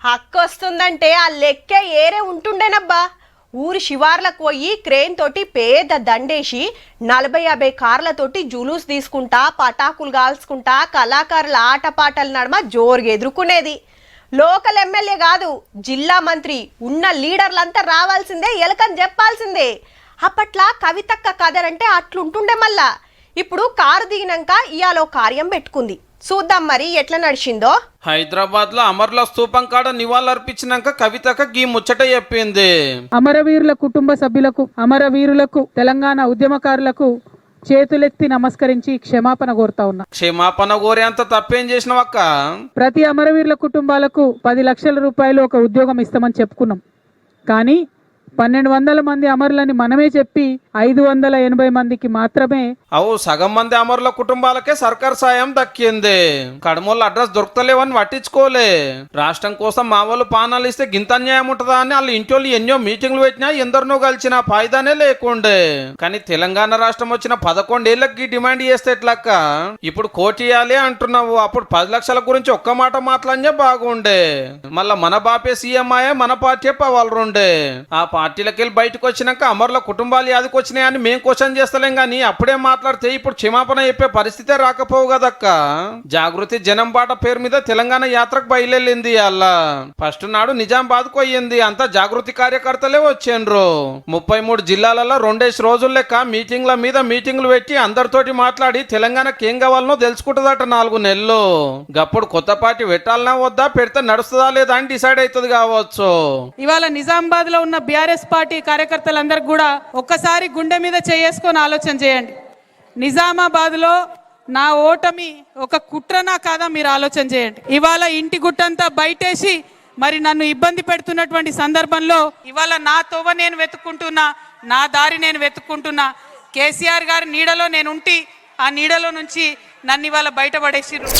హక్కు వస్తుందంటే ఆ లెక్కే ఏరే ఉంటుండేనబ్బా. ఊరి శివార్లకు పోయి క్రేన్ తోటి పేద దండేసి 40-50 కార్లతోటి జులూస్ తీసుకుంటా పటాకులు కాల్చుకుంటా కళాకారుల ఆటపాటల నడుమ జోరుగా ఎదుర్కొనేది. లోకల్ ఎమ్మెల్యే కాదు, జిల్లా మంత్రి ఉన్న లీడర్లంతా రావాల్సిందే, ఎలకని చెప్పాల్సిందే. అప్పట్లా కవితక్క కదరంటే అట్లుంటుండే. మళ్ళా ఇప్పుడు కారు దిగినాక ఇయాలో కార్యం పెట్టుకుంది. చూద్దాం మరి ఎట్లా నడిచిందో. హైదరాబాద్ లో అమరుల స్తూపం కాడ నివాళులర్పించినాక కవితక గీ ముచ్చట చెప్పింది. అమరవీరుల కుటుంబ సభ్యులకు, అమరవీరులకు, తెలంగాణ ఉద్యమకారులకు చేతులెత్తి నమస్కరించి క్షమాపణ కోరుతా ఉన్నా. క్షమాపణ కోరేంత తప్పేం చేసినవక్క? ప్రతి అమరవీరుల కుటుంబాలకు 10 లక్షల రూపాయలు ఒక ఉద్యోగం ఇస్తామని చెప్పుకున్నాం. కానీ 1200 మంది అమరులని మనమే చెప్పి 580 మందికి మాత్రమే సగం మంది అమరుల కుటుంబాలకే సర్కార్ సాయం దక్కింది. కడమూల అడ్రస్ దొరకలేవని పట్టించుకోలే. రాష్ట్రం కోసం మా వాళ్ళు పానాలు ఇస్తే గింత అన్యాయం ఉంటుందా అని వాళ్ళు ఇంటోళ్ళు ఎన్నో మీటింగ్లు పెట్టినా ఎందరినో కలిసిన ఫాయిదానే లేకుండే. కానీ తెలంగాణ రాష్ట్రం వచ్చిన 11 ఏళ్ళకి డిమాండ్ చేస్తే ఎట్లక్క? ఇప్పుడు కోటి ఇయ్యాలి అంటున్నావు, అప్పుడు 10 లక్షల గురించి ఒక్క మాట మాట్లాడితే బాగుండే. మళ్ళా మన బాపే సీఎం ఆయే, మన పార్టీ పవాలరుండే. ఆ పార్టీలకి వెళ్ళి బయటకు వచ్చినాక అమరుల కుటుంబాలు యాదికి వచ్చినాయని మేం క్వశ్చన్ చేస్తలేం గానీ అప్పుడే మాట్లాడితే ఇప్పుడు క్షమాపణ చెప్పే పరిస్థితే రాకపోవు కదక్క. జాగృతి జనం బాట పేరు మీద తెలంగాణ యాత్రకు బయలుదేరింది. అలా ఫస్ట్ నాడు నిజామాబాద్ కు అయ్యింది. అంతా జాగృతి కార్యకర్తలే వచ్చేండ్రు. 33 జిల్లాలలో 2 రోజుల లెక్క మీటింగ్ల మీద మీటింగ్లు పెట్టి అందరితోటి మాట్లాడి తెలంగాణకి ఏం కావాలనో తెలుసుకుంటుందట 4 నెలలు. గప్పుడు కొత్త పార్టీ పెట్టాలనా వద్దా, పెడితే నడుస్తుందా లేదా అని డిసైడ్ అవుతుంది కావచ్చు. ఇవాళ నిజామాబాద్ లో ఉన్న బీఆర్ఎస్ పార్టీ కార్యకర్తలందరికీ కూడా ఒక్కసారి గుండె మీద చేసుకొని ఆలోచన చేయండి. నిజామాబాద్ లో నా ఓటమి ఒక కుట్రనా కాదా మీరు ఆలోచన చేయండి. ఇవాళ ఇంటి గుట్టంతా బయటేసి మరి నన్ను ఇబ్బంది పెడుతున్నటువంటి సందర్భంలో ఇవాళ నా తోవ నేను వెతుక్కుంటున్నా, నా దారి నేను వెతుక్కుంటున్నా. కేసీఆర్ గారి నీడలో నేను ఉంటి ఆ నీడలో నుంచి నన్ను ఇవాళ బయటపడేసిర్రు.